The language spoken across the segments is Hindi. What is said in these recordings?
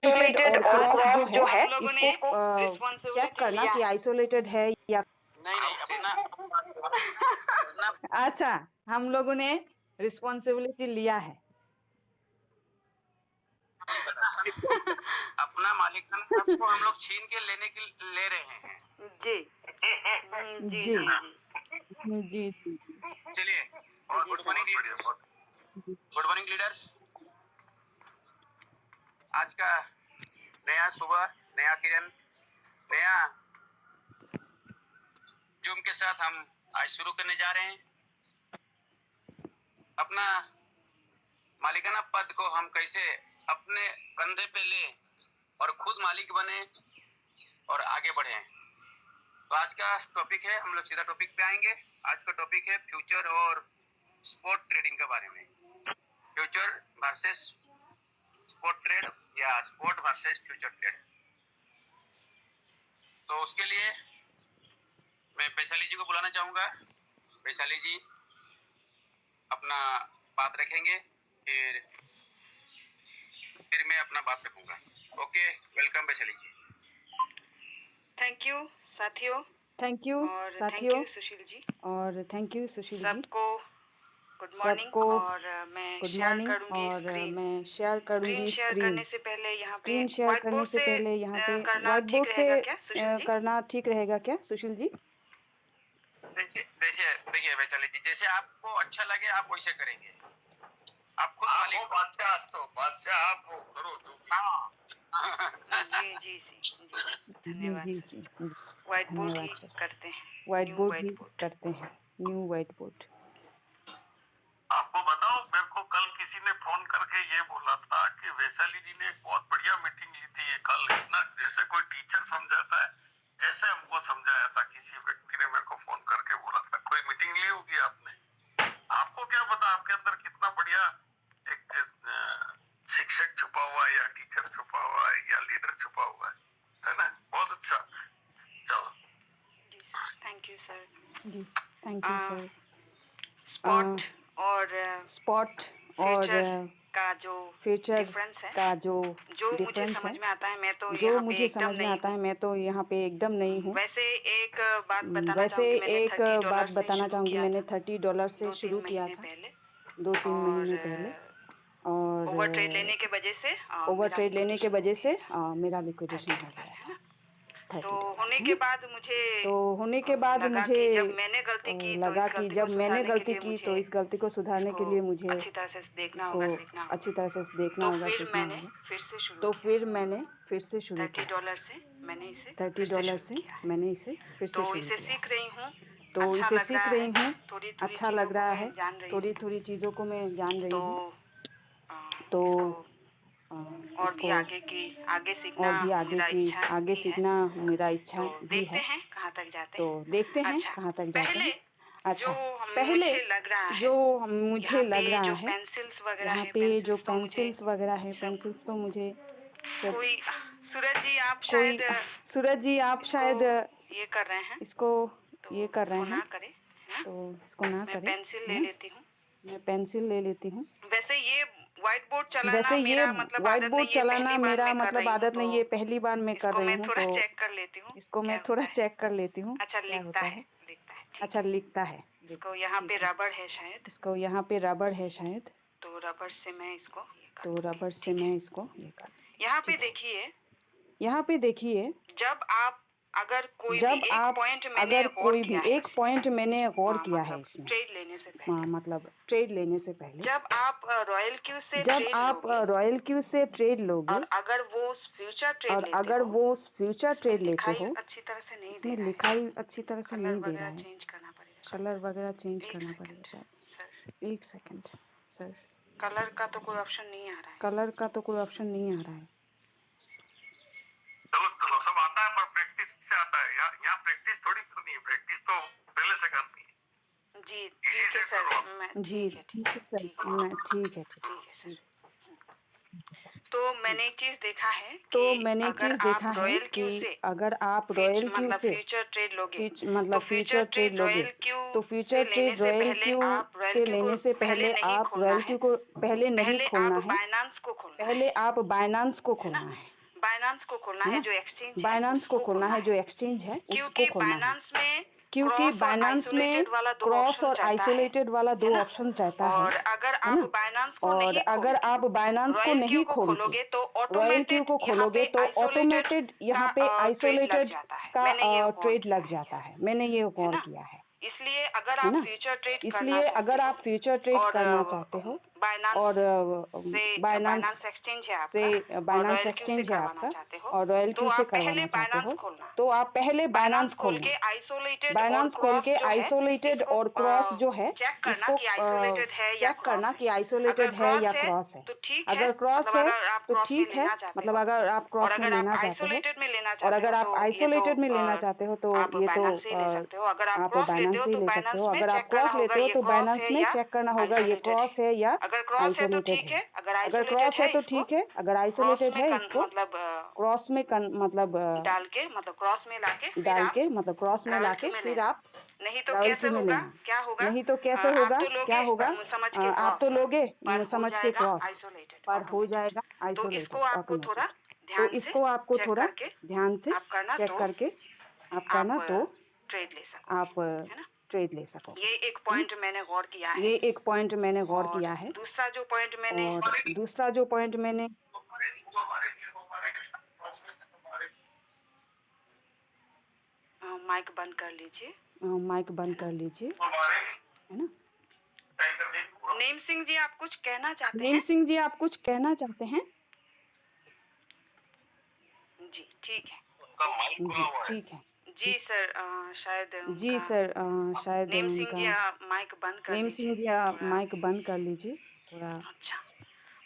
आइसोलेटेड और क्रॉस जो है हम लोगों ने इसको चेक रिस्पॉन्सिबिलिटी करना लिया कि है। आइसोलेटेड है या नहीं अपना अच्छा, हम लोगों ने रिस्पॉन्सिबिलिटी लिया है। अपना मालिकाना हक को हम लोग छीन के ले रहे हैं। जी जी जी जी जी चलिए, और गुड मॉर्निंग लीडर्स। आज का नया सुबह, नया किरण, नया जूम के साथ हम आज शुरू करने जा रहे हैं। अपना मालिकाना पद को हम कैसे अपने कंधे पे ले और खुद मालिक बने और आगे बढ़े। तो आज का टॉपिक है, हम लोग सीधा टॉपिक पे आएंगे। आज का टॉपिक है फ्यूचर और स्पॉट ट्रेडिंग के बारे में। फ्यूचर वर्सेस स्पॉट ट्रेड या स्पॉट वर्सेस फ्यूचर ट्रेड। तो उसके लिए मैं वैशाली जी को बुलाना चाहूंगा। वैशाली जी अपना बात रखेंगे, फिर मैं अपना बात रखूंगा। Okay, welcome Vaishali ji. Thank you साथियों। थैंक यू और साथियों थैंक यू सुशील जी। और थैंक यू सुशील जी। सबको गुड मॉर्निंग। और मैं गुड शेयर मॉर्निंग करूंगी और स्क्रीन। मैं शेयर करूंगी शेयर करने से पहले यहाँ पे स्क्रीन शेयर व्हाइट करने बोर्ड से पहले यहाँ पे करना व्हाइट ठीक बोर्ड से रहेगा क्या सुशील जी? करना ठीक रहेगा क्या सुशील जी? देखिए वैशाली जी, जैसे आपको अच्छा लगे आप वैसे करेंगे। आप खुद मालिक हो। बादशाह आप हो, करो जो जी धन्यवाद जी सर। जी व्हाइट बोर्ड ही धन्यवाद सर। करते हैं। व्हाइट न्यू बोर्ड व्हाइट ही बोर्ड। करते हैं, न्यू व्हाइट बोर्ड। आपको बताओ, मेरे को कल किसी ने फोन करके ये बोला था कि वैशाली जी ने एक बहुत बढ़िया मीटिंग ली थी ये कल। इतना जैसे कोई टीचर समझाता है ऐसे हमको समझाया था। किसी व्यक्ति ने मेरे को फोन करके बोला था। कोई मीटिंग ली होगी आपने, आपको क्या पता आपके अंदर कितना बढ़िया एक शिक्षक छुपा हुआ है या टीचर छुपा हुआ है या लीडर छुपा हुआ है ना? बहुत अच्छा। चलो जी सर, थैंक यू सर। जी थैंक यू सर। स्पॉट और स्पॉट और फ्यूचर का जो फ्यूचर डिफरेंस है, का जो मुझे डिफरेंस समझ है, में आता है, मैं तो जो यहाँ पे मुझे एकदम समझ में नहीं आता है, हूँ। मैं तो यहाँ पे एकदम नहीं हूँ। वैसे एक बात बताना वैसे चाहूंगी, मैंने एक $30 बात से बताना शुरू चाहूँगी, किया मैंने था $30 से 2-3 शुरू किया महीने था पहले। 2-3 महीने पहले। और ओवर ट्रेड लेने के वजह से ओवर मेरा ट्रेड लेने के liquidation वजह हो से गया था। मेरा लिक्विडेशन हो $30 गया है था। ना? तो $30 होने है के ना? बाद मुझे तो होने के बाद लगा मुझे कि जब मैंने गलती की तो लगा इस कि गलती को जब मैंने सुधारने के गलती लिए की मुझे तो इस गलती को सुधारने इसको के लिए मुझे अच्छी तरह से देखना इसको होगा, सीखना होगा। अच्छी तरह से देखना तो होगा, फिर सीखना मैंने होगा। फिर से शुरू तो किया। फिर मैंने फिर से शुरू किया। $30 से मैंने इसे फिर से $30 शुरू से किया है। मैंने इसे फिर से तो शुरू इसे किया है। सीख रही हूँ, तो अच्छा इसे लग सीख रहा रही है, हूँ, थोड़ी थोड़ी अच्छा चीज़ों लग को रहा मैं है, जान रही थोड़ी हूँ। थोड़ी चीज़ों को मैं जान रही तो हूँ। अ, तो इसको अ, और भी इसको आगे सीखना और भी मेरा इच्छा आगे भी है। सीखना मेरा इच्छा तो भी देखते है। हैं कहाँ तक जाते तो हैं। देखते हैं अच्छा, कहाँ तक जाते पहले हैं। जो अच्छा, पहले मुझे लग रहा है, जो मुझे यहाँ लग पे रहा जो है, पेंसिल्स वगैरह यहाँ है, पे जो पेंसिल्स तो मुझे पेंसिल्स वगैरह है, सब पेंसिल्स तो मुझे सब कोई सूरज जी आप कोई शायद सूरज जी आप इसको शायद ये कर रहे हैं, इसको तो ये कर रहे इसको हैं, ना करें, है ना? तो इसको ना मैं करें, पेंसिल है ले ना? लेती हूँ। मैं पेंसिल ले लेती हूँ। वैसे ये व्हाइट बोर्ड चलाना वैसे ये मेरा मतलब व्हाइट आदत बोर्ड नहीं है, चलाना पहली बार मेरा मैं कर मतलब रही हूँ, आदत तो नहीं है, पहली बार मैं कर इसको रही मैं हूँ। थोड़ा तो चेक कर लेती हूँ इसको मैं क्या थोड़ा होता है। चेक कर लेती हूँ अच्छा, क्या होता है। लिखता है, ठीक अच्छा, है। लिखता है, इसको यहाँ पे ठीक है। रबड़ है शायद, इसको यहाँ पे रबड़ है शायद, तो रबड़ से मैं इसको ये कर तो दूंगी, रबड़ से ठीक है। मैं इसको ये कर दूंगी, यहाँ पे ठीक है। देखिए, यहाँ पे देखिए, जब आप अगर कोई भी जब एक आप पॉइंट मैंने अगर गौर कोई भी किया है एक पॉइंट मैंने गौर किया है मतलब इसमें, ट्रेड लेने से पहले, मतलब ट्रेड लेने से पहले, जब आप रॉयल क्यू से जब ट्रेड आप लोगे रॉयल क्यू से ट्रेड लोगे और अगर वो फ्यूचर ट्रेड और लेते अगर हो, वो फ्यूचर इसमें ट्रेड लेते लिखाई हो, अच्छी तरह से नहीं दे इसमें रहा है, लिखाई अच्छी तरह से कलर नहीं दे रहा वगैरह है, चेंज करना पड़ेगा कलर वगैरह चेंज शायद। एक करना सेकंड पड़ेगा शायद। सर, एक सेकंड सर, कलर का तो कोई ऑप्शन नहीं आ रहा है। कलर का तो कोई ऑप्शन नहीं आ रहा है। चलो चलो, सब आता है पर प्रैक्टिस से आता है। यहाँ प्रैक्टिस थोड़ी करनी है, प्रैक्टिस तो पहले से करनी है। जी ठीक है सर, मैं जी ठीक है सर, मैं ठीक है ठीक है सर। तो मैंने एक चीज देखा है तो कि मैंने एक अगर चीज आप देखा है रॉयल क्यू कि से अगर आप रॉयल क्यू मतलब से फ्यूचर ट्रेड लोगे मतलब तो फ्यूचर ट्रेड लोगे रॉयल क्यू तो से फ्यूचर लेने ट्रेड से रॉयल पहले क्यू आप रॉयल से क्यू को लेने से पहले पहले नहीं आप खोलना रॉयल है, क्यू को पहले नहीं पहले खोलना आप है, बाइनांस को खोलना है, पहले आप बाइनांस को है ना? खोलना है बाइनांस को खोलना है है, ना? जो एक्सचेंज है बाइनांस को उसको खोलना है, जो है। एक्सचेंज है उसको क्योंकि खोलना है, बाइनांस में क्योंकि क्रॉस और बाइनांस में आइसोलेटेड वाला दो क्रॉस ऑप्शन और रहता है आइसोलेटेड वाला है दो ना? ऑप्शन रहता और अगर है आप ना? बाइनांस को और नहीं अगर खोल आप बाइनांस को रॉयल नहीं क्यू को खोल के खोलोगे तो रॉयल क्यू ऑटोमेटेड को यहाँ खोलोगे पे तो आइसोलेटेड ऑटोमेटेड यहाँ का पे ट्रेड लग आइसोलेटेड जाता है। का मैंने ये गौर ट्रेड किया लग जाता है। मैंने ये है गौर ना? किया है इसलिए अगर है आप ना? फ्यूचर ट्रेड करना इसलिए चाहते अगर हो आप फ्यूचर ट्रेड और करना चाहते हो बाइनांस और से बाइनांस बाइनांस एक्सचेंज है से आपका और बाइनांस रॉयल क्यू से एक्सचेंज है करवाना आपका चाहते हो और रॉयल तो क्यू से आप पहले करवाना चाहते बाइनांस हो खोलना। तो आप पहले बाइनांस खोल खोलना। के आइसोलेटेड और बाइनांस खोल क्रॉस के जो है आइसोलेटेड इसको और क्रॉस जो है चेक करना इसको कि आइसोलेटेड है या चेक करना क्रॉस कि है। आइसोलेटेड अगर है क्रॉस या है क्रॉस है। तो ठीक है, अगर क्रॉस मतलब है अगर आप तो क्रॉस में ठीक है, लेना चाहते मतलब हो अगर आप और क्रॉस में अगर आप लेना चाहते हो आइसोलेटेड में लेना और चाहते अगर हो आप तो ये तो आइसोलेटेड में लेना चाहते हो तो आप ये तो बाइनांस से ही ले सकते हो। अगर आप आप क्रॉस लेते बाइनांस हो से ही तो ले सकते हो। बाइनांस में अगर आप चेक करना क्रॉस लेते होगा हो ये तो क्रॉस बाइनांस है में या चेक करना होगा ये आइसोलेटेड क्रॉस है या अगर क्रॉस है तो आइसोलेटेड ठीक है। है, अगर अगर आइसोलेटेड क्रॉस है तो इसको ठीक है, अगर क्रॉस आइसोलेटेड में है इसको मतलब क्रॉस में मतलब डाल के मतलब क्रॉस में लाके फिर डाल आप के मतलब क्रॉस में रॉयल लाके क्यू में फिर लेना। आप नहीं तो रॉयल कैसे क्यू में होगा, लेना। क्या होगा? नहीं तो कैसे आप होगा, तो क्या लोगे होगा? समझ के आप तो क्रॉस लोगे पर हो समझ के जाएगा क्रॉस आइसोलेटेड पर हो ऑटोमेटेड। जाएगा तो इसको आइसोलेटेड आपको थोड़ा ऑटोमेटेड। तो ध्यान से इसको आपको चेक थोड़ा करके ध्यान से आप करना चेक तो करके आप आप करना तो ट्रेड ले सकोगे, आप है ना? ट्रेड ले सकोगे। ये एक है ना? पॉइंट मैंने गौर किया है। ये एक पॉइंट मैंने गौर और किया है। दूसरा जो पॉइंट मैंने और दूसरा जो पॉइंट मैंने माइक बंद कर लीजिए। माइक बंद कर लीजिए, है ना? नेम सिंह जी आप कुछ कहना चाहते नेम हैं? सिंह जी आप कुछ कहना चाहते हैं? जी ठीक है, जी ठीक है। जी सर शायद जी उनका सर शायद नेम सिंह उनका जी आप माइक बंद कर नेम लीजिए सिंह जी आप थोड़ा। माइक बंद कर लीजिए थोड़ा। अच्छा,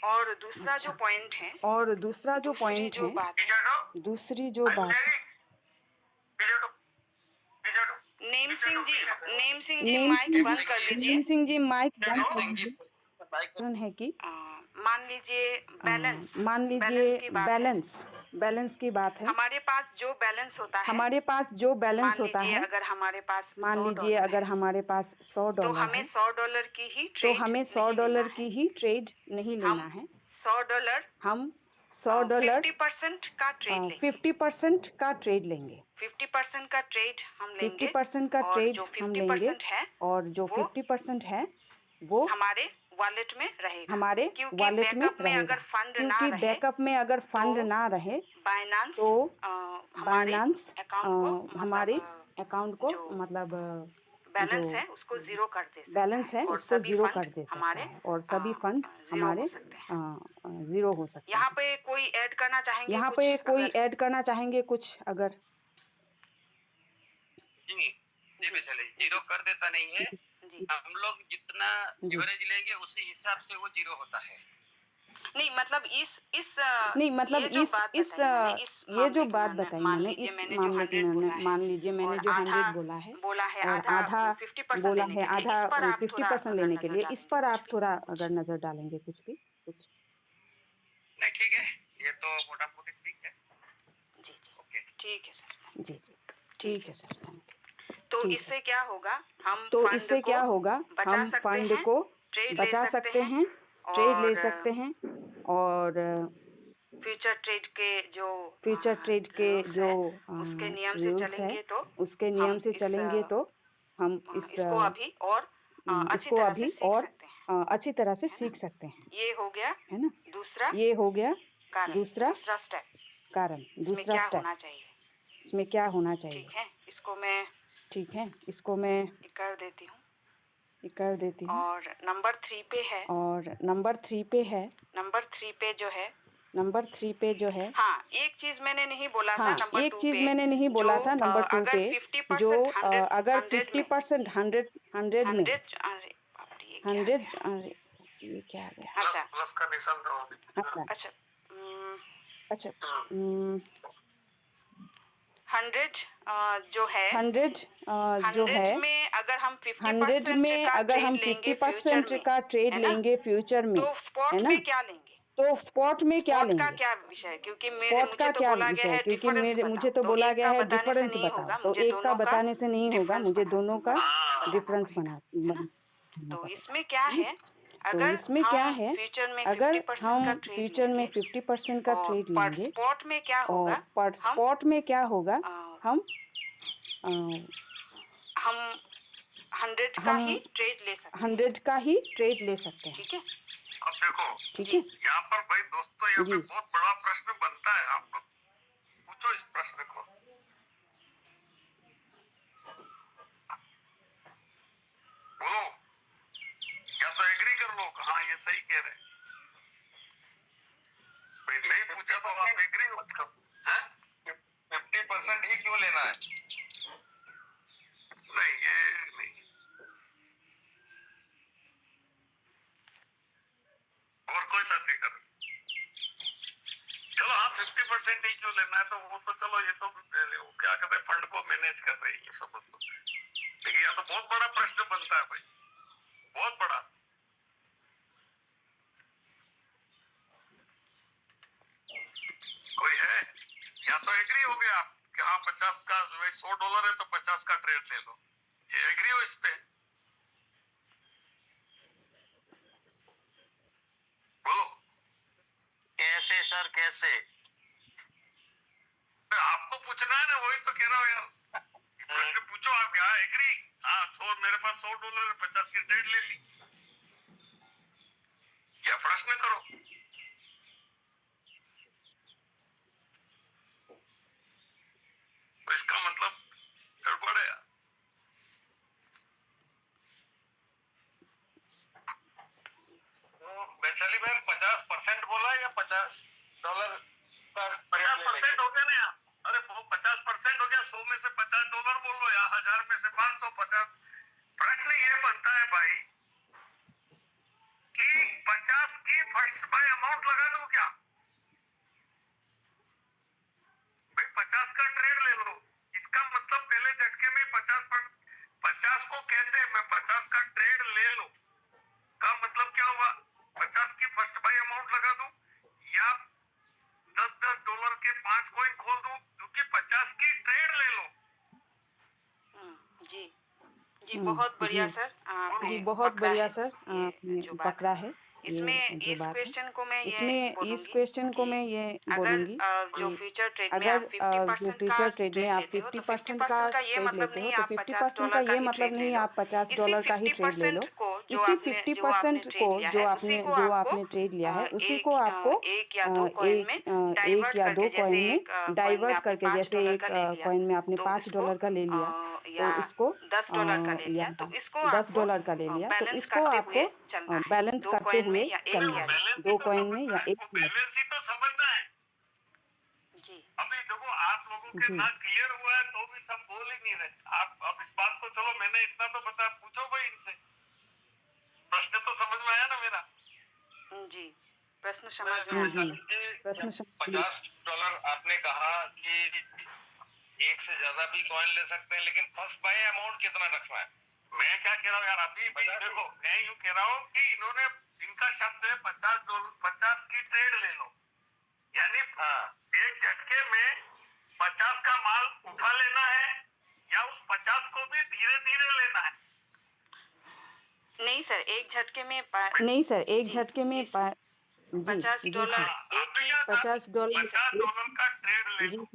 और दूसरा जो अच्छा, पॉइंट है, और दूसरा जो दूसरी पॉइंट जो है, बात है, दूसरी जो बात name Singh ji name mic Singh बंद कर जी लीजिए। नेम सिंह जी माइक बंद कर सिंह जी लीजिए। कारण है कि मान लीजिए बैलेंस मान बैलेंस लीजिए की बात है। बैलेंस की बात है। हमारे पास जो बैलेंस होता है, हमारे पास जो बैलेंस मान होता लीजिए है, अगर हमारे पास मान $100 लीजिए है अगर हमारे पास तो $100 हमें है $100 की ही तो ट्रेड हमें नहीं लेना $100 की है। ही ट्रेड नहीं लेना हम है। $100 हम $100 50% का ट्रेड लेंगे। 50% का ट्रेड लेंगे। 50% का ट्रेड हम लेंगे 50% का और ट्रेड जो हम लेंगे 50% है और जो वो 50% है वो हमारे वॉलेट में रहेगा। हमारे क्योंकि वॉलेट में बैकअप में रहेगा। अगर फंड ना क्योंकि रहे बैकअप में अगर फंड तो ना रहे बाइनांस तो हमारे बाइनांस अकाउंट को हमारे मतलब अकाउंट को जो मतलब बैलेंस जो है उसको जीरो कर दे सकता बैलेंस है और उसको सभी जीरो फंड कर दे सकता हमारे है और सभी फंड जीरो हो हमारे सकते हैं। जीरो हो सकते यहाँ हैं। पे कोई ऐड करना चाहेंगे यहाँ पे कुछ कोई अगर? ऐड करना चाहेंगे कुछ अगर? जी जी वैशाली जीरो कर देता नहीं है। जी हम लोग जितना जी। एवरेज लेंगे उसी हिसाब से वो जीरो होता है। नहीं मतलब इस नहीं मतलब ये जो बात बताई मैंने इस ये जो मामले की बात बताई मान मैंने लीजिए इस मैंने जो मामले की 100 मैंने बोला है मान लीजिए मैंने और जो आधा 100 बोला है और और आधा 50% बोला लेने है, के लिए आधा इस पर आप थोड़ा 50% अगर लेने के नजर लिए इस डालेंगे पर कुछ आप भी थोड़ा कुछ। अगर नजर डालेंगे कुछ भी कुछ। नहीं ठीक है, ये तो मोटा मोटी ठीक है। जी जी ओके ठीक है सर। जी जी ठीक है सर, थैंक यू। तो ठीक इससे है, क्या होगा, हम तो फंड इससे को क्या होगा बचा हम सकते फंड हैं, को ट्रेड ले बचा सकते हैं, ट्रेड ले और सकते हैं और फ्यूचर ट्रेड के जो फ्यूचर ट्रेड के रूल्स जो है उसके नियम से रूल्स है चलेंगे तो उसके नियम हम से चलेंगे तो हम इसको अभी और अच्छी इसको तरह से अभी सीख और सकते हैं, अच्छी तरह से है सीख ना? सकते हैं, ये हो गया है ना? दूसरा ये हो गया दूसरा स्टेप। कारण इसमें दूसरा क्या स्टेप। होना चाहिए? इसमें क्या होना चाहिए? ठीक है, इसको मैं ठीक है, इसको मैं कर देती हूँ। कर देती हूँ। और नंबर 3 पे है, और नंबर 3 पे है, नंबर 3 पे जो है, नंबर 3 पे जो है, हाँ एक चीज मैंने नहीं बोला था हाँ नंबर एक 2 चीज पे, मैंने नहीं बोला था नंबर 2 अगर पे 50% अगर 100 में 50% 100 में 100 अरे बाप रे ये क्या 100 आ गया? अरे ये क्या आ गया? अच्छा प्लस का निशान दो। अच्छा अच्छा अच्छा 100 जो है 100 जो 100 है में अगर हम 100 50% में का अगर हम ट्रेड लेंगे फ्यूचर 50% में, का ट्रेड है ना? लेंगे फ्यूचर में, तो है स्पॉट ना? में क्या लेंगे? तो स्पॉट में क्या स्पॉट का लेंगे? क्या विषय है? क्योंकि स्पॉट मुझे का तो क्या बोला गया विषय है? है क्योंकि डिफरेंस मुझे बताओ, तो तो बोला एक गया का है बताने से डिफरेंस नहीं बताओ, होगा, तो मुझे एक का दोनों का बताने से नहीं होगा, डिफरेंस मुझे दोनों का बताना डिफरेंस पड़ेगा। बताना तो पड़ेगा। इसमें क्या है, तो अगर इसमें क्या हम है, फ्यूचर में अगर 50% का हम ट्रेड फ्यूचर में लेंगे 50% का और ट्रेड पर लेंगे स्पॉट में क्या और होगा, पर हम स्पॉट में क्या होगा, अ, हम अ, हम 100 का हम ही ट्रेड ले सकते हैं, 100 का ही ट्रेड ले सकते हैं। ठीक है अब देखो ठीक जी। है यहाँ पर भाई दोस्तों, यहाँ पे जी। बहुत बड़ा प्रश्न बनता है। आप लोग पूछो इस प्रश्न को। बोलो, या तो एग्री कर लो कि हाँ ये सही कह रहे हैं। भाई नहीं पूछा तो आप एग्री मत करो। 50% ही क्यों लेना है? नहीं, ये नहीं। और कोई साथी कर, चलो हाँ 50% ही क्यों लेना है, तो वो तो चलो, ये तो वो क्या कहते हैं, फंड को मैनेज कर रहे हैं, ये सब तो। लेकिन यहाँ तो बहुत बड़ा प्रश्न बनता है भाई, बहुत बड़ा। कोई है? या तो एग्री हो गए आप कि हाँ 50 का, $100 है तो 50 का ट्रेड ले लो, ये एग्री हो इस पे? बोलो कैसे सर, कैसे? आपको पूछना है ना, वही तो कह रहा हूँ यार। प्रश्न पूछो आप, यहाँ एग्री? हाँ 100, मेरे पास $100 है, 50 की ट्रेड ले ली, क्या प्रश्न करो। तो इसका मतलब गड़बड़ है यार। तो वैशाली बहन 50% बोला या $50 का? 50% हो गया ना यार। अरे वो 50% हो गया, 100 में से $50 बोल लो या 1000 में से 550। प्रश्न ये बनता है भाई कि 50 की फर्स्ट बाय अमाउंट लगा दूं क्या? भाई 50 का ट्रेड ले लो, इसका मतलब पहले झटके में 50 को कैसे मैं 50 का ट्रेड ले लो का मतलब क्या हुआ? 50 की फर्स्ट बाय अमाउंट लगा दूं या $10 के 5 कॉइन खोल दूं, क्योंकि 50 की ट्रेड ले लो। जी जी, बहुत बढ़िया जी सर, जी आपने बहुत पकड़ा बढ़िया है सर, ये आपने जो बात पकड़ा है। है इसमें ये जो इस बात है। क्वेश्चन को मैं ये इसमें इस बोलूंगी क्वेश्चन को कि मैं ये अगर बोलूंगी जो कि फ्यूचर ट्रेड में अगर आप जो 50% का फ्यूचर ट्रेड में ट्रेड आप लेते हो, तो 50% का 50% का ये ट्रेड मतलब लेते हो, नहीं तो आप 50% का $50 का ये ही मतलब ट्रेड ले नहीं लो। आप इसी $50 का ही ट्रेड ले लो। 50% को जो इसी आपने 50% ट्रेड को लिया है, उसी को जो आपको आपने ट्रेड लिया है, उसी को एक आपको एक या दो कॉइन में एक डाइवर्ट या करके, दो जैसे कॉइन में एक कॉइन में डाइवर्ट आपने करके, जैसे $5 एक का ले लिया, कॉइन में आपने तो इसको $5 का ले लिया, या तो इसको $10 का ले या लिया, तो इसको दस आपको डॉलर का ले लिया, तो बैलेंस इसको करते आपको हुए चलना है, बैलेंस दो करते कॉइन में हुए या एक चलना या है, दो कॉइन में या एक में। बैलेंस ही तो समझना है। जी अभी देखो आप लोगों के जी ना क्लियर हुआ है तो भी सब बोल ही नहीं रहे। आप अब इस बात को, चलो मैंने इतना तो बताया, पूछो भाई इनसे। प्रश्न तो समझ में आया ना मेरा? जी, प्रश्न समझ में आया सर। प्रश्न $50 आपने कहा कि एक से ज्यादा भी कॉइन ले सकते हैं, लेकिन फर्स्ट बाय अमाउंट कितना रखना है? मैं क्या कह रहा हूँ यार, अभी भी देखो मैं यूँ कह रहा हूँ कि इन्होंने, इनका शब्द है $50, 50 की ट्रेड ले लो, यानी एक झटके में 50 का माल उठा लेना है या उस 50 को भी धीरे धीरे लेना है? नहीं सर, एक झटके में नहीं सर, एक जी, झटके में जी सर, जी $50 जी एक ही $50 $50 का ट्रेड ले लो।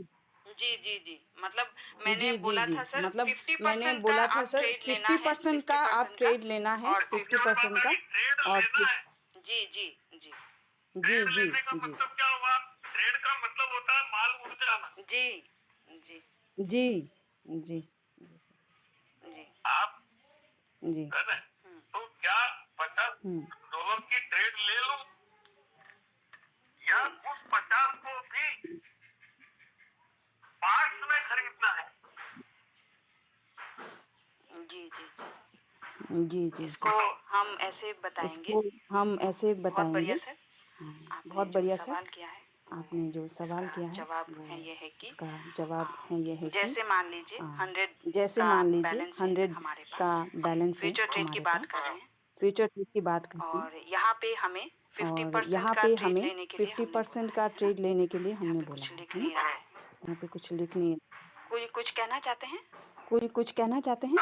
जी जी जी, मतलब मैंने जी बोला था सर मतलब मैंने 50% का बोला था आप सर ट्रेड लेना है, 50% का आप 50% ट्रेड लेना है, और 50% का ट्रेड और लेना है। जी जी जी जी ट्रेड जी लेने का जी मतलब क्या हुआ? ट्रेड का मतलब होता है माल उड़ जाना। जी जी जी जी जी आप जी है ना? तो क्या $50 की ट्रेड ले लो या उस 50 को भी पार्ट्स में खरीदना है? जी जी जी, जी जी इसको हम ऐसे बताएंगे। इसको हम ऐसे बहुत बढ़िया बताएंगे। सर, आपने बहुत जो बढ़िया सर, सवाल किया है आपने जो सवाल इसका किया है जवाब वो है ये है कि इसका जवाब है ये है कि जैसे मान लीजिए 100 जैसे का मान लीजिए बैलेंस है 100 हमारे का पास, बैलेंस है फ्यूचर ट्रेड की हमारे बात पास, कर रहे हैं, फ्यूचर ट्रेड की बात करते हैं, और यहाँ पे हमें 50% और यहाँ का पे ट्रेड हमें लेने के लिए 50% का ट्रेड लेने के लिए यहाँ हमने पे बोला कुछ है लिख ना। नहीं रहा है। यहाँ पे कुछ लिख नहीं, कोई कुछ कहना चाहते हैं? कोई कुछ कहना चाहते हैं?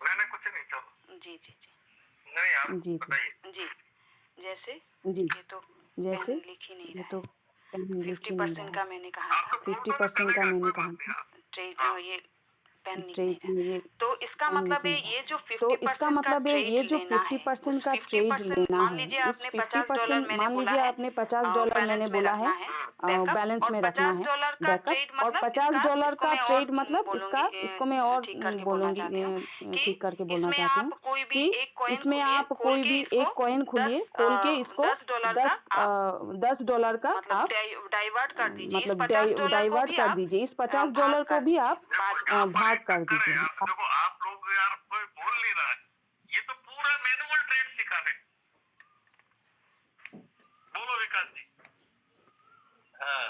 मैंने कुछ नहीं, चलो। जी जी जी नहीं आप जी बताइए। जी। जैसे जी ये तो जैसे पेन लिख ही नहीं ये रहा तो है। कहीं लिख ही नहीं 50% रहा का है। मैंने कहा आप था। तो बोल दो तो 50% का चलेगा, मैंने कोई कहा बात नहीं। था। हाँ ट्रेड हाँ। ये पेन लिख नहीं ट्रेड रहा है। ये तो इसका पेन मतलब लिख है नहीं रहा ये है। जो तो इसका 50% का मतलब है ये ट्रेड जो लेना है 50% उस का ट्रेड 50% लेना मान है, लीजिए उस आपने $50 50% मैंने मान बोला लीजिए है आपने $50 मैंने बैलेंस में बोला है रखना है बैकअप, बैलेंस और में रखना है $50 का बैकअप, ट्रेड और मतलब $50 इसको का मैं और ट्रेड मतलब बोलूंगी, इसको मैं और ठीक करके बोलना बोलूंगी, चाहती हूँ कि ठीक करके बोलना इसमें चाहती आप हूँ कोई भी कि एक कॉइन इसमें खोलिए, आप खोल कोई के भी इसको एक कॉइन खोलिए, खोल के इसको $10 का आप $10 का मतलब आप डाइवर्ट कर दीजिए। इस मतलब $50 को डाइवर्ट भी कर आप दीजिए, इस भाग $50 को कर भी दीजिए। आप देखो यहाँ पर भाग एक कर चक्कर है दीजिए। यार। देखो आप लोग यार कोई बोल नहीं रहा है, ये तो पूरा मैनुअल ट्रेड सिखा रहे। बोलो विकास जी। हाँ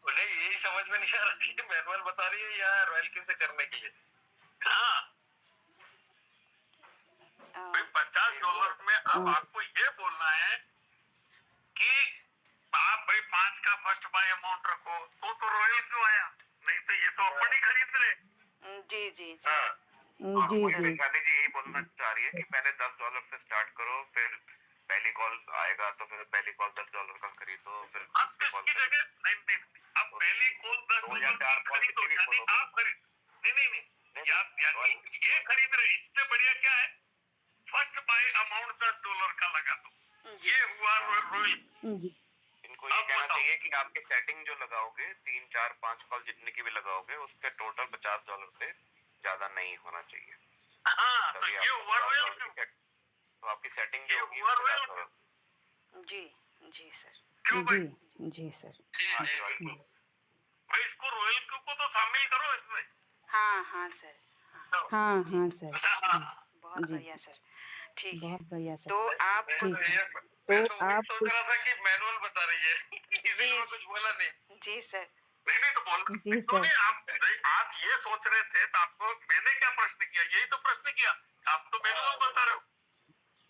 बोले यही समझ में नहीं आ रहा कि मैनुअल बता रही है या रॉयल किंग से करने के लिए। हाँ भाई $50 में अब आपको ये बोलना है कि आप भाई 5 का फर्स्ट बाय अमाउंट रखो, तो रॉयल क्यों आया? नहीं तो ये तो अपन ही खरीद रहे। जी जी जी हाँ जी वही जी वैशाली जी यही बोलना चाह रही है कि पहले $10 से स्टार्ट करो, फिर पहली कॉल आएगा तो फिर पहली कॉल $10 का खरीदो, फिर दूसरी कॉल जगह नहीं, अब पहली कॉल $10 खरीदो यानी आप खरीद नहीं यानी ये खरीद रहे। इससे बढ़िया क्या है, फर्स्ट बाय अमाउंट $10 का लगा दो, ये हुआ रॉयल। जी इनको ये कहना चाहिए कि आपके सेटिंग जो लगाओगे 3 4 5 कॉल जितने की भी लगाओगे उसके टोटल $50 से ज्यादा नहीं होना चाहिए। हाँ तो ये हुआ रॉयल, तो आपकी सेटिंग जो होगी $50। जी जी सर। क्यों भाई? जी सर। भाई इसको रॉयल क्यू को तो शामिल करो इसमें। हाँ हाँ सर। हाँ हाँ सर। बहुत जी बढ़िया सर। ठीक है, बहुत बढ़िया सर। तो आप ठीक है, मैं तो तो वही आप सोच रहा था कि मैनुअल बता रही है इसलिए मैं कुछ बोला नहीं। जी सर। नहीं तो बोल जी तो सर। नहीं आप ये सोच रहे थे तो आपको मैंने क्या प्रश्न किया, यही तो प्रश्न किया। आप तो मैनुअल बता रहे हो।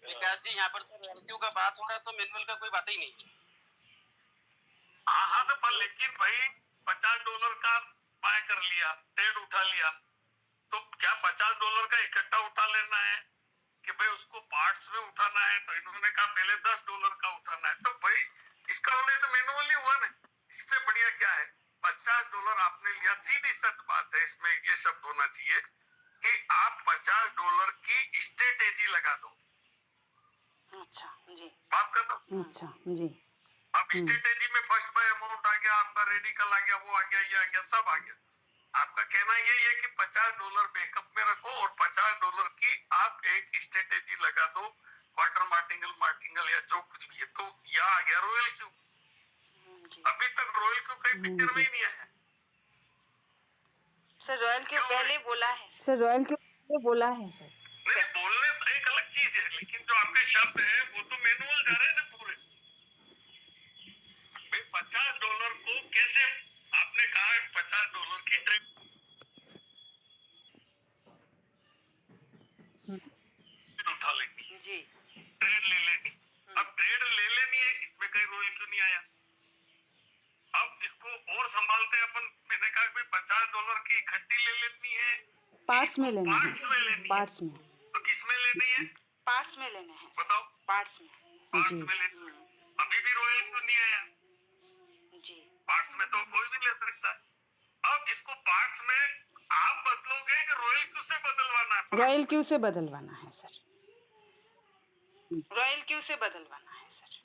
विकास जी यहाँ पर तो रॉयल्टियों का बात हो रहा है तो मैनुअल का कोई बात ही नहीं। हाँ तो पर लेकिन भाई $50 का बाय कर लिया, ट्रेड उठा लिया, तो क्या $50 का इकट्ठा उठा लेना है कि भाई उसको पार्ट्स में उठाना है? तो इन्होंने कहा पहले $10 का उठाना है, तो भाई इसका मतलब तो मैनुअली हुआ ना। इससे बढ़िया क्या है, $50 आपने लिया, सीधी सच बात है, इसमें ये शब्द होना चाहिए कि आप $50 की स्ट्रेटेजी लगा दो। अच्छा जी। बात कर दो। अच्छा जी। अब स्ट्रेटेजी में फर्स्ट बाय अमाउंट आ गया, आपका रेडिकल आ गया, वो आ गया, ये आ गया, सब आ गया। आपका कहना यही है कि $50 बैकअप में रखो और $50 की आप एक स्ट्रेटेजी लगा दो, क्वार्टर मार्टिंगल या जो कुछ भी है। तो यहाँ आ गया रॉयल क्यू। अभी तक रॉयल क्यू कहीं पिक्चर में ही नहीं आया सर। रॉयल क्यू पहले बोला है सर। रॉयल क्यू बोला है सर। नहीं, बोलने तो एक अलग चीज है, लेकिन जो आपके शब्द है वो तो मैनुअल जा रहे हैं ना पूरे। भाई $50 को कैसे आपने कहा $50 की ट्रेड उठा लेनी जी। ट्रेड ले लेनी। अब ट्रेड ले लेनी है, इसमें कहीं रॉयल क्यों नहीं आया? अब इसको और संभालते अपन। मैंने कहा भाई $50 की इकट्ठी ले लेनी है, पार्ट्स में लेना है, पार्ट्स में लेनी है। पार्ट्स में। तो किसमें लेनी है? पार्ट्स में लेने हैं। बताओ। पार्ट्स में। पार्ट्स जी में लेनी है। अभी भी रॉयल क्यों नहीं आया? जी। पार्ट्स में तो कोई भी ले सकता है। अब इसको पार्ट्स में आप बदलोगे कि रॉयल क्यू से बदलवाना है? रॉयल क्यू से बदलवाना है सर। रॉयल क्यू से बदलवाना है सर।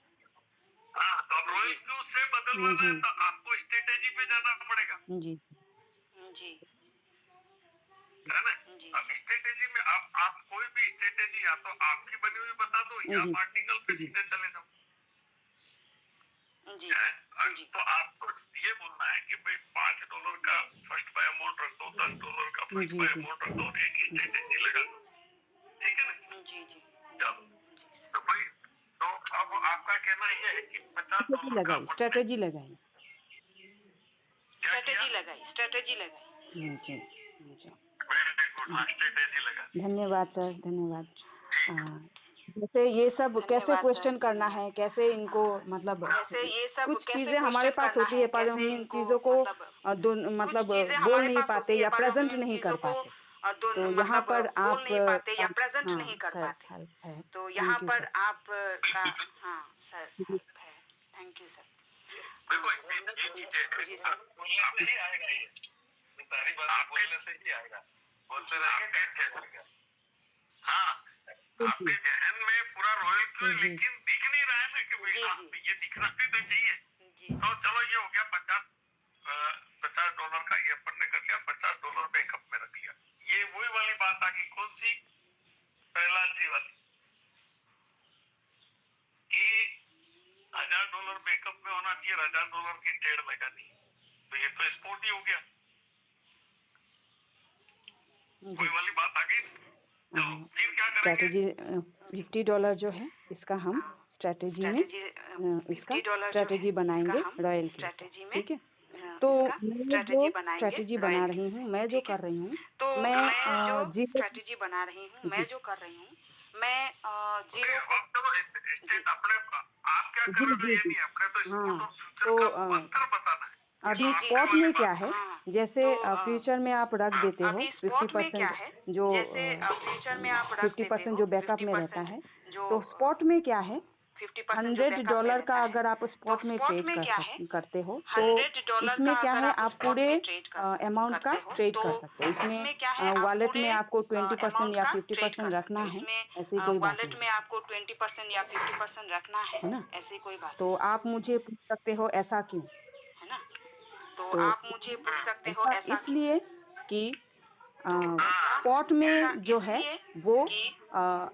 हाँ तो अब रॉयल क्यू से बदलवाना है तो आपको स्ट्रेटेजी पे जाना पड़ेगा। जी जी है ना? जी अब स्ट्रेटेजी में आप कोई भी स्ट्रेटेजी या तो आपकी बनी हुई बता दो या जी। आर्टिकल पे सीधे चले जाओ। जी जी। तो आपको ये बोलना है कि भाई $5 का फर्स्ट बाय अमाउंट रख दो, $10 का फर्स्ट बाय अमाउंट रख दो, एक स्ट्रेटेजी लगा दो। ठीक है ना? जी जी चलो जी सर। तो भाई तो अब आपका कहना ये है कि $50 का स्ट्रेटेजी लगाई। स्ट्रेटेजी लगाई। स्ट्रेटेजी लगाई। जी जी। वेरी गुड, स्ट्रेटेजी लगा। धन्यवाद सर, धन्यवाद। जैसे ये सब कैसे धन्यवाद क्वेश्चन सर, करना धन्यवाद। है, कैसे इनको मतलब जैसे ये सब कुछ कैसे चीज़ें हमारे क्वेश्चन पास करना होती है, है पर हम कैसे इन इनको चीज़ों को मतलब कुछ मतलब चीजें बोल हमारे नहीं पास पाते होती है या पर हम प्रेज़ेंट इन नहीं कर चीजों को पाते। तो यहाँ मतलब पर बोल आप नहीं पाते या प्रेजेंट नहीं हाँ, कर सर पाते। हेल्प है। तो यहाँ थैंक यू पर सर। आप का हाँ सर जी, हेल्प है। Thank you sir. देखो ये चीजें जी सर। बोलने से ही आएगा, ये सारी बातें बोलने से ही आएगा, बोलते रहेंगे। हाँ, आपके जहन में पूरा रॉयल क्यों है, जी, लेकिन दिख नहीं रहा है ना कि भाई जी, आप जी। ये दिखना भी तो चाहिए। जी तो चलो ये हो गया $50 का, ये अपन ने कर लिया, $50 बैकअप में रख लिया। ये वही वाली बात आ गई, कौन सी, प्रहलाद जी वाली, कि $1000 बैकअप में होना चाहिए, $1000 की ट्रेड लगानी। तो ये तो स्पोर्ट ही हो गया, वही वाली बात आ गई। चलो फिर क्या करेंगे? स्ट्रैटेजी $50 जो है इसका हम स्ट्रैटेजी में इसका $50 जो है स्ट्रैटेजी इसका बनाएंगे हम रॉयल के साथ, स्ट्रैटेजी में ठीक है। तो इसका मैं जो स्ट्रैटेजी बनाएंगे स्ट्रैटेजी रॉयल बना क्यू रही से, हूँ, मैं जो ठीक है। कर रही हूँ, तो मैं मैं जो जीरो स्ट्रैटेजी बना रही हूँ, मैं जी जो कर रही हूँ, मैं जीरो अब चलो अपने आप क्या कर जी रहे हो जी ये जी नहीं, अपने तो स्पोर्ट हाँ। और फ्यूचर तो का अंतर बताना है। ये अभी तो जी आपने जी स्पॉट वाली में क्या बात है, हाँ। जैसे तो फ्यूचर में आप रख देते हो अभी स्पॉट में क्या 50% है, जो जैसे फ्यूचर में आप रख देते 50% हो जो बैकअप में रहता 50% है, जो तो स्पॉट में क्या है, 50% जो बैकअप में $100 रहता का है। अगर आप तो स्पॉट में स्पॉट ट्रेड में क्या है, करते हो, तो $100 का इसमें क्या अगर है, आप आप स्पॉट पूरे में ट्रेड अमाउंट का करते हो, ट्रेड तो कर सकते हो। इसमें इसमें क्या है, आप वॉलेट पूरे में आपको 20% अमाउंट या का ट्रेड कर 50% सकते रखना हो। है, इसमें ऐसी कोई बात वॉलेट नहीं में आपको 20% या 50% रखना है ना। ऐसी कोई बात तो नहीं आप मुझे पूछ सकते हो ऐसा क्यों, है ना। तो तो आप मुझे पूछ सकते हो ऐसा ऐसा क्यों। इसलिए कि तो ऐसा स्पॉट ऐसा में जो है इसलिए वो कि अ,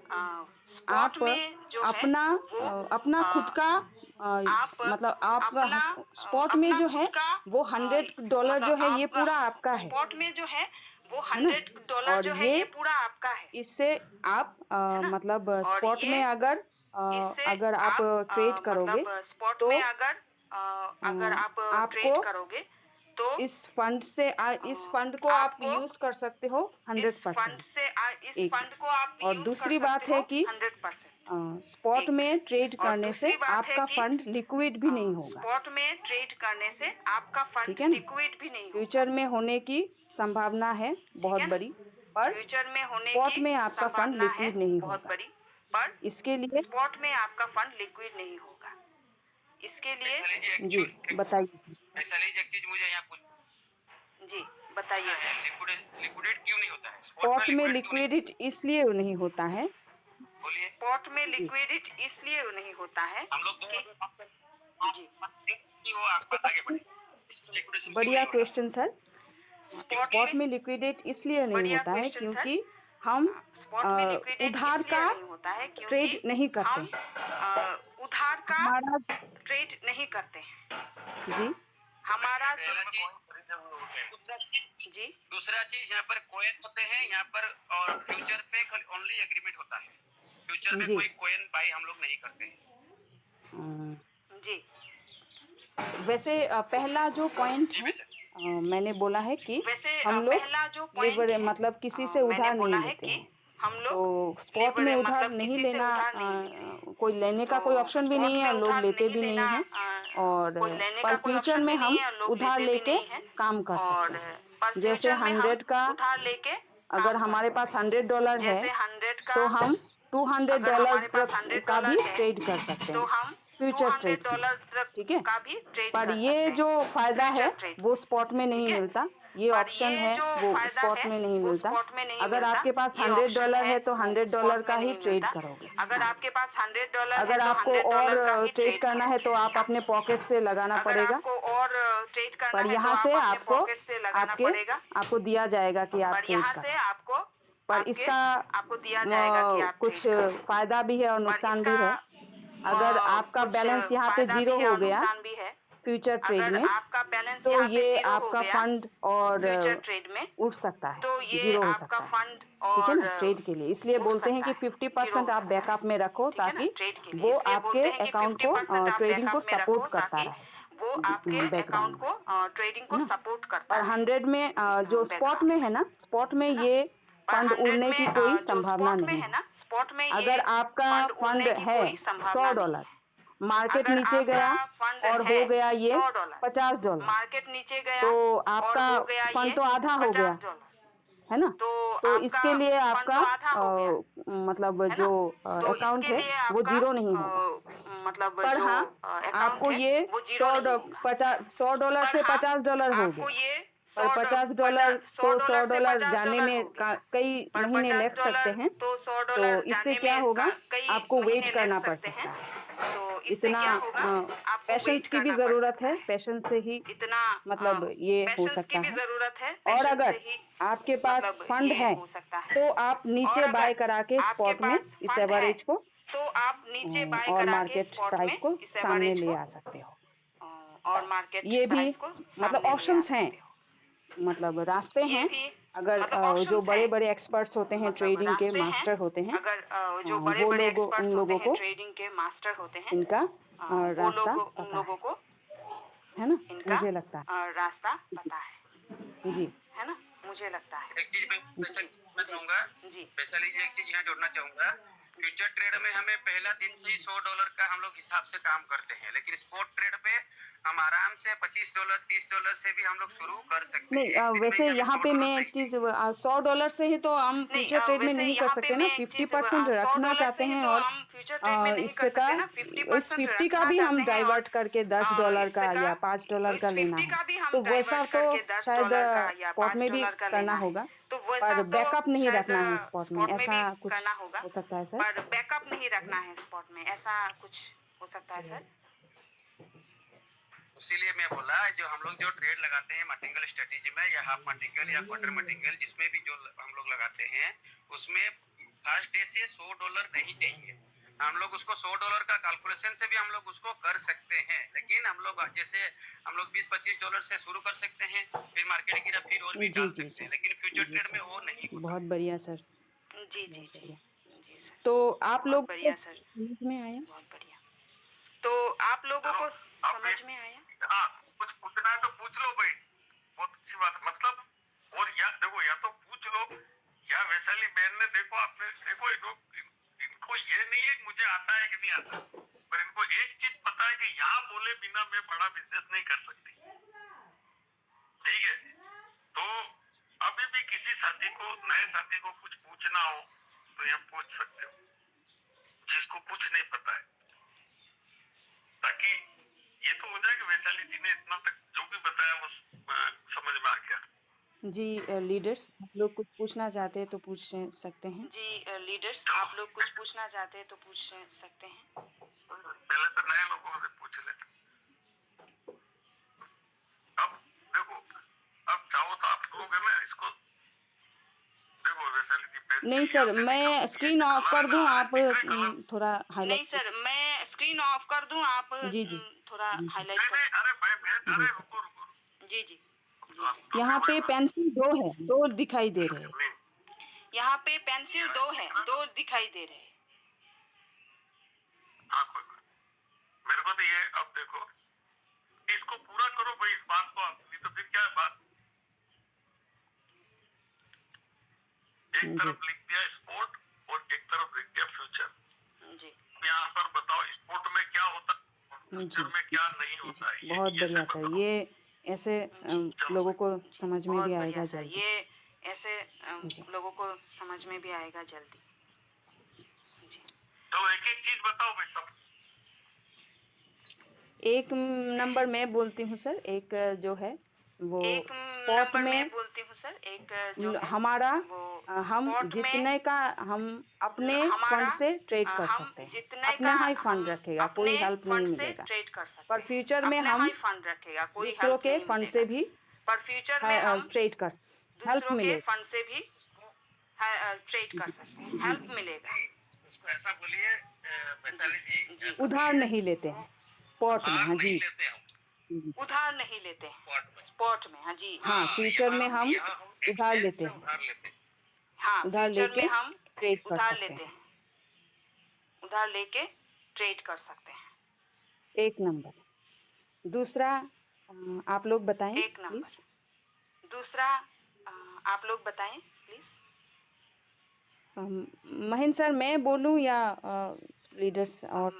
स्पॉट आप में जो है अपना वो अपना खुद अ, का आप मतलब आपका अपना स्पॉट में अपना जो खुद है का वो $100 मतलब जो है ये आपका पूरा आपका स्पॉट में जो है वो है ना। $100 और जो है ये ये पूरा आपका इससे आप है ना। मतलब और स्पॉट ये में इससे अगर आप आप ट्रेड करोगे, मतलब स्पॉट तो में अगर आप आपको ट्रेड करोगे तो इस फंड को आप आपको यूज कर सकते हो इस फंड 100%। से इस एक फंड को आप और यूज कर दूसरी सकते बात है हो कि 100%। स्पॉट एक में ट्रेड और करने से दूसरी बात है आपका कि फंड लिक्विड भी नहीं होगा, स्पॉट में ट्रेड करने से आपका ठीक फंड है ना। लिक्विड भी नहीं होगा, फ्यूचर में होने की संभावना है ठीक बहुत है ना। बड़ी, पर फ्यूचर में होने स्पॉट की में आपका फंड संभावना है लिक्विड नहीं बहुत होगा। बड़ी, पर इसके लिए स्पॉट में आपका फंड लिक्विड नहीं होगा। इसके लिए जी बताइए। वैशाली जी, एक चीज मुझे यहाँ पूछना जी बताइए है, सर। लिक्विडेट क्यों नहीं होता है स्पॉट में, स्पॉट में लिक्विडेट क्यों नहीं, लिक्विडिटी इसलिए नहीं होता है, बोलिए। स्पॉट में जी लिक्विडिट इसलिए नहीं होता है हम लोग कि जी कि वो आगे स्पॉट आगे में बढ़े, इसमें लिक्विडेशन क्यों बढ़िया नहीं होता? Question sir. स्पॉट स्पॉट में में लिक्विडेट इसलिए नहीं बढ़िया होता है क्वेश्चन सर। क्योंकि हम स्पॉट में लिक्विडेट उधार इसलिए का नहीं होता है क्योंकि ट्रेड नहीं करते हम हैं। उधार का हमारा ट्रेड नहीं करते हैं। जी हमारा जो पहला चीज, जी दूसरा चीज यहाँ पर कोइन होते हैं यहाँ पर, और फ्यूचर पे ओनली एग्रीमेंट होता है, फ्यूचर में जी कोई कोइन बाई हम लोग नहीं करते हैं। जी वैसे पहला जो पॉइंट जी है, सर। मैंने बोला है कि वैसे हम लोग पहला जो पॉइंट है मतलब किसी से मैंने उधार बोला नहीं है लेते कि हैं। हम तो लोग स्पॉट में उधार मतलब नहीं किसी से लेना उधार नहीं लेते हैं। कोई लेने का तो कोई ऑप्शन भी स्पॉट नहीं है में और लोग उधार लेते नहीं भी नहीं लेना है। और कोई लेने पर का कोई फ्यूचर ऑप्शन में भी नहीं हम है और लोग उधार लेते भी लेके नहीं है। काम कर सकते और हैं। पर जैसे फ्यूचर में हम 100 का उधार लेके अगर काम कर हमारे पास सकते हैं। $100 है, जैसे 100 का तो हम अगर $200 हमारे पास $100 का भी है ट्रेड कर सकते तो हैं, हम फ्यूचर ट्रेड की, $200 तक ठीक है। का भी ट्रेड पर कर ये सकते जो हैं, फायदा है फ्यूचर ट्रेड वो की, स्पॉट में नहीं ठीक है। मिलता, ये पर ऑप्शन ये है जो वो फायदा स्पॉट है में नहीं वो मिलता। स्पॉट में नहीं अगर मिलता, आपके पास ये ऑप्शन $100 है है तो वो $100 स्पॉट का में ही नहीं ट्रेड मिलता। करोगे। अगर हाँ, आपके पास $100 है अगर तो आपको और $100 का ही ट्रेड ट्रेड करना है तो आप करोगे। अपने पॉकेट से लगाना अगर पड़ेगा, आपको और ट्रेड करना पर है तो यहाँ आप से अपने आपको पॉकेट से लगाना आपके पड़ेगा। आपको दिया जाएगा कि आप पर ट्रेड यहाँ से करो। पर इसका आपको दिया जाएगा कि आप कुछ ट्रेड करो। फायदा भी है और पर नुकसान भी इसका है। अगर आपका कुछ बैलेंस यहाँ पे फायदा भी जीरो है हो और गया नुकसान भी है। फ्यूचर ट्रेड अगर में, आपका बैलेंस तो यहाँ पे ये जीरो हो आपका गया फंड और फ्यूचर ट्रेड में, उठ सकता है, तो ये जीरो हो आपका सकता है, फंड ठीक है और ना, ट्रेड के लिए। इसलिए उठ बोलते हैं सकता कि है, जीरो 50% हो आप सकता है, बैकअप में रखो ठीक है ना, ताकि ट्रेड के लिए। वो इसलिए आपके बोलते हैं कि अकाउंट को 50% आप ट्रेडिंग को बैकअप में रखो सपोर्ट करता ताकि वो आपके रहे अकाउंट बैकग्राउंड में, को ट्रेडिंग है को ना। सपोर्ट करता और रहे 100 में जो स्पॉट बैकग्राउंड में में, है ना, स्पॉट में है ना। ये फंड पर 100 उड़ने की में कोई जो संभावना स्पॉट में नहीं है है। ना, स्पॉट में अगर ये आपका फंड फंड उड़ने की है कोई संभावना नहीं $100, है। मार्केट अगर नीचे आपका गया फंड और है हो गया ये $100, $50, मार्केट नीचे गया तो और आपका हो गया फंड ये तो आधा हो गया, $50, है ना। तो तो आपका इसके लिए फंड आपका तो आधा हो गया, मतलब है जो ना। तो अकाउंट इसके है लिए वो आपका जीरो नहीं होगा। मतलब पर जो हाँ, अकाउंट आपको है ये वो जीरो नहीं होगा। $100 पर से हाँ, $50 हो आपको गया। ये पर $50 तो $100 से $100 जाने $50 में हो गया। कई पर महीने लग सकते $50 हैं। तो $100 तो इससे जाने क्या में होगा, कई आपको वेट महीने लग करना पड़ सकते हैं। सकता है। तो इससे इतना क्या होगा, आपको पेशेंस वेट की भी करना पड़ जरूरत सकता है, है। पेशेंस से ही इतना मतलब ये हो पेशेंस की सकता भी है। जरूरत है, और पेशेंस से अगर ही आपके पास मतलब फंड ये है हो सकता है। तो आप और नीचे बाय अगर करा के आपके स्पॉट में पास इस फंड है एवरेज को तो आप नीचे बाय और करा के मार्केट स्पॉट प्राइस में को इस सामने एवरेज ले को आ सकते हो। और मार्केट ये भी प्राइस को मतलब सामने ले आ ऑप्शंस हैं, सकते हो। मतलब रास्ते ये हैं। भी अगर मतलब जो ऑप्शंस बड़े हैं, बड़े एक्सपर्ट्स होते हैं, मतलब ट्रेडिंग के रास्ते हैं। मास्टर होते हैं, अगर जो बड़े वो बड़े लोग उन एक्सपर्ट्स होते लोगों हैं, को ट्रेडिंग के मास्टर होते हैं, इनका वो रास्ता लोग उन पता लोगों को है ना, इनका मुझे लगता है। रास्ता पता जी है ना, मुझे लगता है। एक चीज मैं जी चाहूंगा, जी वैशाली जी, एक चीज यहाँ जोड़ना चाहूंगा। फ्यूचर ट्रेड में हमें पहला दिन से ही $100 का हम लोग हिसाब से काम करते हैं, लेकिन स्पॉट ट्रेड पे हम आराम से $25 $30 से भी हम लोग शुरू कर सकते हैं। नहीं, एक दिन में वैसे ही हमें यहाँ पे $100 मैं एक नहीं चीज चाहिए। $100 से ही तो हम नहीं, फ्यूचर ट्रेड में वैसे नहीं कर यहाँ पे सकते ना। मैं एक चीज 50% सौ रखना डॉलर से चाहते ही हैं तो और हम फ्यूचर ट्रेड में नहीं कर इससे का सकते ना। इस 50% 50 का रखना भी हम चाहते हैं और डाइवर्ट करके $10 इससे का का या $5 इस का लेना 50 है, का भी हम तो वैसा डाइवर्ट तो करके दस शायद डॉलर का या स्पॉट पाँच में भी डॉलर का करना लेना है। होगा। तो वैसा पर तो बैकअप नहीं शायद रखना है स्पॉट में, स्पॉट में ऐसा भी कुछ करना होगा, हो सकता है सर। पर बैकअप नहीं रखना है स्पॉट में, ऐसा कुछ हो सकता है सर। इसीलिए मैं बोला, जो हम लोग जो ट्रेड लगाते हैं मार्टिंगल स्ट्रेटेजी में या हाफ मार्टिंगल या क्वार्टर मार्टिंगल, जिसमें भी जो हम लोग लगाते हैं, उसमें फर्स्ट डे से $100 नहीं चाहिए। हम लोग उसको $100 का कैलकुलेशन से भी हम लोग उसको कर सकते हैं, लेकिन हम लोग जैसे हम लोग $20-25 से शुरू कर सकते हैं, फिर मार्केट गिरा फिर और भी जी डाल जी सकते जी हैं, लेकिन फ्यूचर जी ट्रेड में सर, वो नहीं होता। बहुत बढ़िया सर, जी जी बहुत जी बढ़िया। जी सर, तो आप बहुत लोग को बढ़िया सर, समझ में आया? बहुत बढ़िया। तो आप लोगों चलो को अब समझ में आया? हाँ, कुछ पूछना है तो पूछ लो भाई, बहुत अच्छी बात है। मतलब और या देखो, या तो पूछ लो या वैशाली बहन ने देखो, आपने देखो इनको ये नहीं है कि मुझे आता है कि नहीं आता, पर इनको एक चीज पता है कि यहाँ बोले बिना मैं बड़ा बिजनेस नहीं कर सकती। ठीक है, तो अभी भी किसी साथी को, नए साथी को कुछ पूछना हो तो ये पूछ सकते हो, जिसको कुछ नहीं पता है, ताकि ये तो हो जाए कि वैशाली जी ने इतना तक जो भी बताया वो समझ में आ गया। जी लीडर्स, आप लोग कुछ पूछना चाहते हैं तो पूछ सकते हैं। जी लीडर्स, आप लोग कुछ पूछना चाहते हैं तो पूछ सकते हैं। पहले तो नए लोगों से पूछ लेते। अब देखो, अब चाहो तो आप लोग है ना इसको, देखो वैशाली जी नहीं पेंसिल यहाँ सर, से मैं निकलती है, स्क्रीन ऑफ कलर है कर ना, दूं, आप दिख रहे कलर। थोड़ा नहीं हाईलाइट। सर, मैं स्क्रीन ऑफ कर दूं, आप जी जी थोड़ा जी हाईलाइट नहीं कर। नहीं, अरे भाई मैं, जी अरे सर। रुको रुको, जी जी जी आप सर। तो यहाँ फिर पे वही पेंसिल दो है, दो दिखाई दे रहे हैं। नहीं, यहाँ पे पेंसिल दो है, दो दिखाई दे रहे हैं। हाँ कोई बात मेरे को तो ये, अब देखो इसको पूरा करो भाई इस बात को, नहीं तो फिर क्या है बात। एक जी तरफ लिख दिया स्पोर्ट और एक तरफ लिख दिया फ्यूचर। जी यहाँ पर बताओ स्पोर्ट में क्या होता है और जी फ्यूचर में क्या नहीं होता है, बहुत ये से बढ़िया सर। बताओ। ये ऐसे जी लोगों को जी, समझ में बहुत भी बढ़िया आएगा सर। जल्दी। ये ऐसे जी लोगों को समझ में भी आएगा जल्दी। जी तो एक एक चीज बताओ भाई सब। एक नंबर मैं बोलती हूँ सर, एक जो है वो एक स्पॉट नंबर मैं में बोलती हूँ सर, एक जो है हमारा वो हम स्पॉट में जितने का हम अपने हमारा फंड से ट्रेड कर हम सकते हैं, जितने अपने का ही हम फंड रखेगा, अपने कोई हेल्प नहीं फंड से मिलेगा। ट्रेड कर सकते पर हैं, फ्यूचर में अपने हम ही फंड रखेगा, कोई दूसरों हेल्प के नहीं फंड से मिलेगा। भी पर फ्यूचर में हम ट्रेड कर, हेल्प दूसरों के मिलेगा। फंड से भी ट्रेड कर सकते हैं, जी हेल्प मिलेगा। उसको ऐसा बोलिए जी वैशाली जी, जी ऐसा उधार बोलिए, नहीं लेते हैं स्पॉट में। उधार हाँ नहीं जी लेते हम जी। उधार नहीं लेते हैं स्पॉट में। स्पॉट में। हाँ जी हाँ, हाँ, फ्यूचर में हम यहाँ हम उधार एक्सचेंज लेते से हैं, उधार लेते हैं। हाँ, उधार फ्यूचर में लेके हम ट्रेड कर उधार सकते लेते हैं। हैं, उधार लेके ट्रेड कर सकते हैं। एक नंबर। दूसरा आप लोग बताएं एक प्लीज। नंबर। दूसरा आप लोग बताएं प्लीज। महेंद्र सर मैं बोलूं या लीडर्स और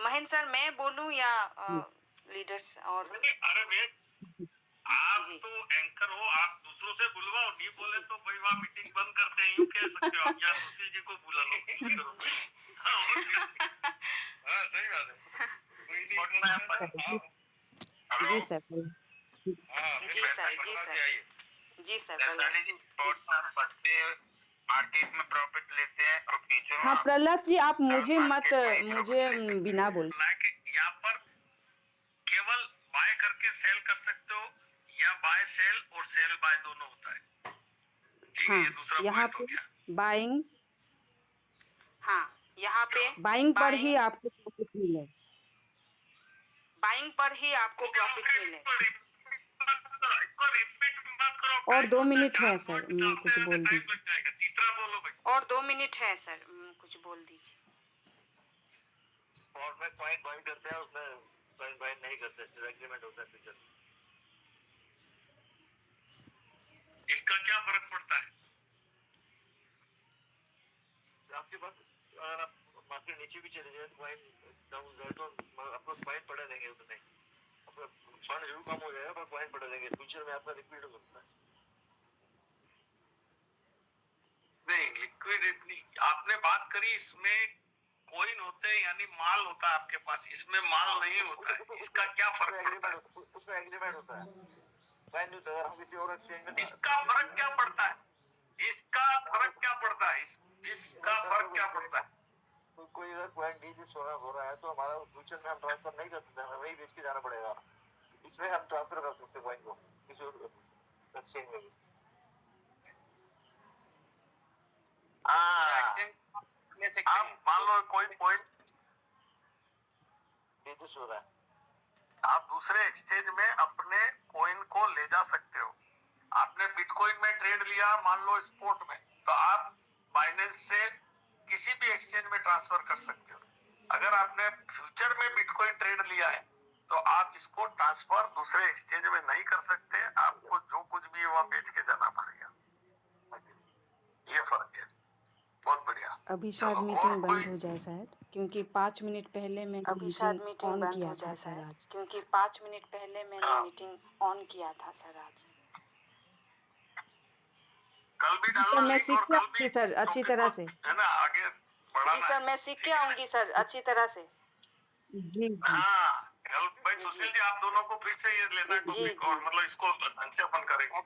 महेंद्र सर मैं बोलूं या जी लीडर्स और अरे वे आप जी तो एंकर हो, आप दूसरों से बुलवाओ, नहीं बोले तो भाई वहाँ मीटिंग बंद करते हैं, यूँ कह सकते हो आप, या सुशील जी को बुला लो, यूँ करो। हाँ, और क्या? हाँ, सही बात है। कोई नहीं, जी हेलो, जी सर हाँ, जी सर जी सर जी सर वैशाली जी, मार्केट में प्रॉफिट लेते हैं और फ्यूचर हाँ प्रहलाद जी आप मुझे मत मार्केट में ही मुझे प्रॉफिट लेते हैं। बिना बोल ना कि यहाँ पर केवल बाय करके सेल कर सकते हो, या बाय सेल और सेल बाय दोनों होता है। ठीक है, हाँ ये दूसरा यहाँ पॉइंट हो पे गया। बाइंग हाँ यहाँ पे बाइंग पर ही बाइंग आपको प्रॉफिट मिलेगा बाइंग पर ही आपको प्रॉफिट मिलेगा। इसको रिपीट मत करो, और 2 मिनट है 4 सर पॉइंट निकालते कुछ हैं तो बोल टाइम दीजिए लग जाएगा। तीसरा बोलो भाई। और 2 मिनट है सर, कुछ बोल दीजिए। और में पॉइंट बाय करते हैं, उसमें पॉइंट बाय नहीं करते, सिर्फ एग्रीमेंट होता है फ्यूचर। इसका क्या फर्क पड़ता है? आपके पास अगर आप मार्केट नीचे भी चले जाए तो पॉइंट डाउन जाए तो आपको पॉइंट पड़े रहेंगे, उतने आपका फंड जरूर कम हो जाएगा पर पॉइंट पड़े रहेंगे, फ्यूचर में आपका लिक्विड हो सकता है। नहीं, लिक्विड नहीं, आपने बात करी, इसमें कोइन होते हैं यानी माल होता है आपके पास, इसमें माल नहीं होता है। इसका क्या फर्क पड़ता है? उसमें एग्रीमेंट होता है, वैल्यू तो अगर हम किसी और एक्सचेंज में, इसका फर्क क्या पड़ता है? इसका फर्क क्या पड़ता है? इसका फर्क क्या पड़ता है? कोई अगर पॉइंट डी हो रहा है तो हमारा फ्यूचर में हम ट्रांसफर नहीं कर सकते, हमें वही बेच के जाना पड़ेगा। इसमें हम ट्रांसफर कर सकते पॉइंट को किसी और एक्सचेंज में भी। आप मान लो कोई पॉइंट डिजिट हो रहा है, आप दूसरे एक्सचेंज में अपने कॉइन को ले जा सकते हो। आपने बिटकॉइन में ट्रेड लिया, मान लो स्पॉट में, तो आप बाइनेंस से किसी भी एक्सचेंज में ट्रांसफर कर सकते हो। अगर आपने फ्यूचर में बिटकॉइन ट्रेड लिया है तो आप इसको ट्रांसफर दूसरे एक्सचेंज में नहीं कर सकते, आपको जो कुछ भी है वहां बेच के जाना पड़ेगा। ये फर्क है। बहुत बढ़िया। अभी शायद चलो, और मीटिंग कोई? बंद हो जाए शायद क्योंकि 5 मिनट पहले मैंने अभी मीटिंग शायद मीटिंग ऑन बंद किया हो था जाए सर शायद आज क्योंकि 5 मिनट पहले मैंने मीटिंग ऑन किया था सर आज। कल भी जी सर डालना मैं लिंक, सीख और के कल भी आऊंगी सर अच्छी टॉपिक तरह को, से है ना, आगे बढ़ाना जी सर, है। मैं सीख के ठीक है ना? आऊंगी सर अच्छी तरह से। जी जी हाँ, कल भाई सुशील जी, आप दोनों को फिर से ये लेना जी टॉपिक, जी और मतलब इसको ढंग से अपन करेंगे।